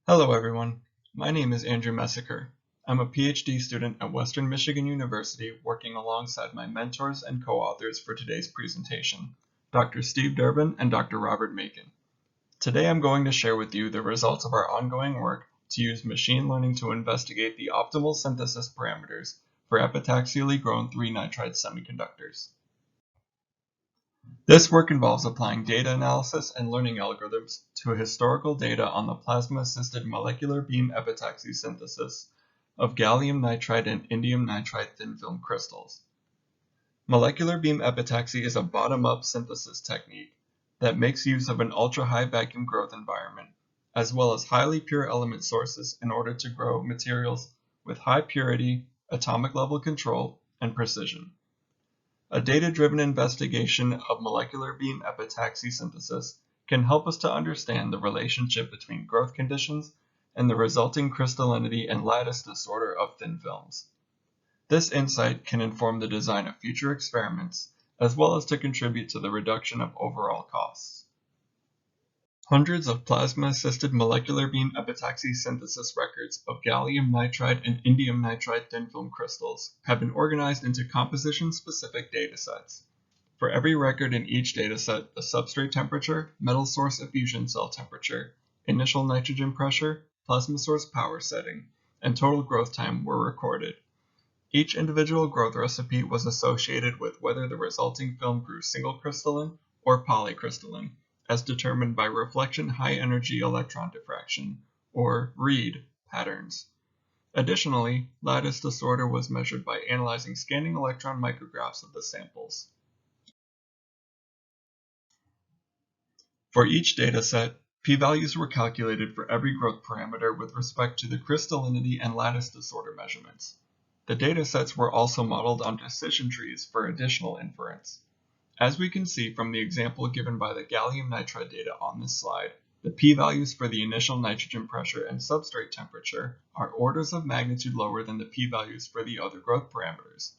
Hello everyone, my name is Andrew Messecar. I'm a PhD student at Western Michigan University working alongside my mentors and co-authors for today's presentation, Dr. Steve Durbin and Dr. Robert Makin. Today I'm going to share with you the results of our ongoing work to use machine learning to investigate the optimal synthesis parameters for epitaxially-grown 3-nitride semiconductors. This work involves applying data analysis and learning algorithms to historical data on the plasma-assisted molecular beam epitaxy synthesis of gallium nitride and indium nitride thin-film crystals. Molecular beam epitaxy is a bottom-up synthesis technique that makes use of an ultra-high vacuum growth environment, as well as highly pure element sources in order to grow materials with high purity, atomic level control, and precision. A data-driven investigation of molecular beam epitaxy synthesis can help us to understand the relationship between growth conditions and the resulting crystallinity and lattice disorder of thin films. This insight can inform the design of future experiments, as well as to contribute to the reduction of overall costs. Hundreds of plasma-assisted molecular beam epitaxy synthesis records of gallium nitride and indium nitride thin-film crystals have been organized into composition-specific datasets. For every record in each dataset, the substrate temperature, metal source effusion cell temperature, initial nitrogen pressure, plasma source power setting, and total growth time were recorded. Each individual growth recipe was associated with whether the resulting film grew single crystalline or polycrystalline, as determined by reflection high-energy electron diffraction, or REID, patterns. Additionally, lattice disorder was measured by analyzing scanning electron micrographs of the samples. For each dataset, p-values were calculated for every growth parameter with respect to the crystallinity and lattice disorder measurements. The datasets were also modeled on decision trees for additional inference. As we can see from the example given by the gallium nitride data on this slide, the p-values for the initial nitrogen pressure and substrate temperature are orders of magnitude lower than the p-values for the other growth parameters.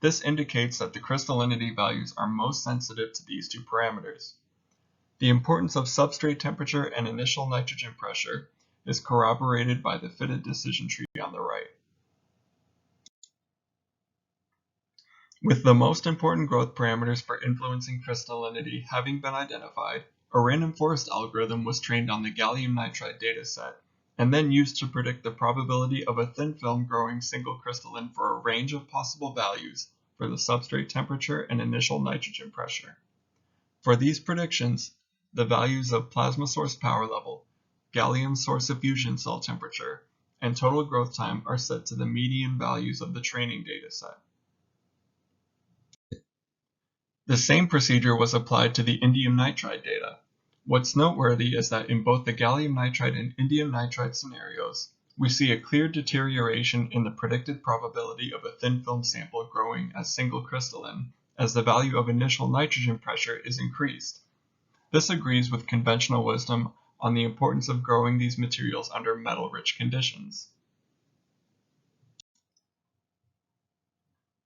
This indicates that the crystallinity values are most sensitive to these two parameters. The importance of substrate temperature and initial nitrogen pressure is corroborated by the fitted decision tree on the right. With the most important growth parameters for influencing crystallinity having been identified, a random forest algorithm was trained on the gallium nitride dataset and then used to predict the probability of a thin film growing single crystalline for a range of possible values for the substrate temperature and initial nitrogen pressure. For these predictions, the values of plasma source power level, gallium source effusion cell temperature, and total growth time are set to the median values of the training dataset. The same procedure was applied to the indium nitride data. What's noteworthy is that in both the gallium nitride and indium nitride scenarios, we see a clear deterioration in the predicted probability of a thin film sample growing as single crystalline as the value of initial nitrogen pressure is increased. This agrees with conventional wisdom on the importance of growing these materials under metal-rich conditions.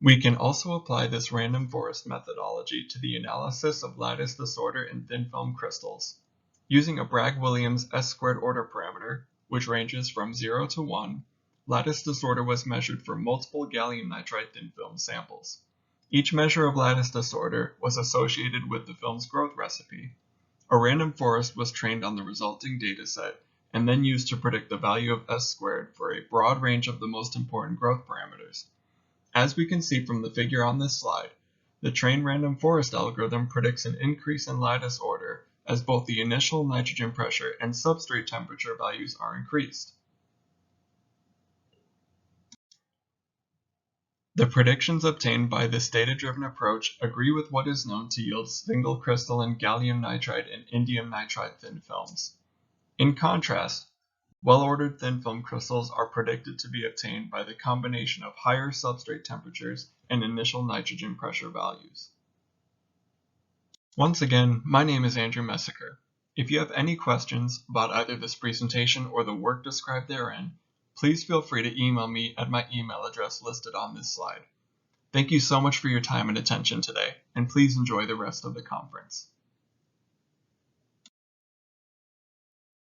We can also apply this random forest methodology to the analysis of lattice disorder in thin film crystals. Using a Bragg-Williams S-squared order parameter, which ranges from 0 to 1, lattice disorder was measured for multiple gallium nitride thin film samples. Each measure of lattice disorder was associated with the film's growth recipe. A random forest was trained on the resulting dataset and then used to predict the value of S-squared for a broad range of the most important growth parameters. As we can see from the figure on this slide, the trained random forest algorithm predicts an increase in lattice order as both the initial nitrogen pressure and substrate temperature values are increased. The predictions obtained by this data-driven approach agree with what is known to yield single crystalline gallium nitride and indium nitride thin films. In contrast, well-ordered thin film crystals are predicted to be obtained by the combination of higher substrate temperatures and initial nitrogen pressure values. Once again, my name is Andrew Messecar. If you have any questions about either this presentation or the work described therein, please feel free to email me at my email address listed on this slide. Thank you so much for your time and attention today, and please enjoy the rest of the conference.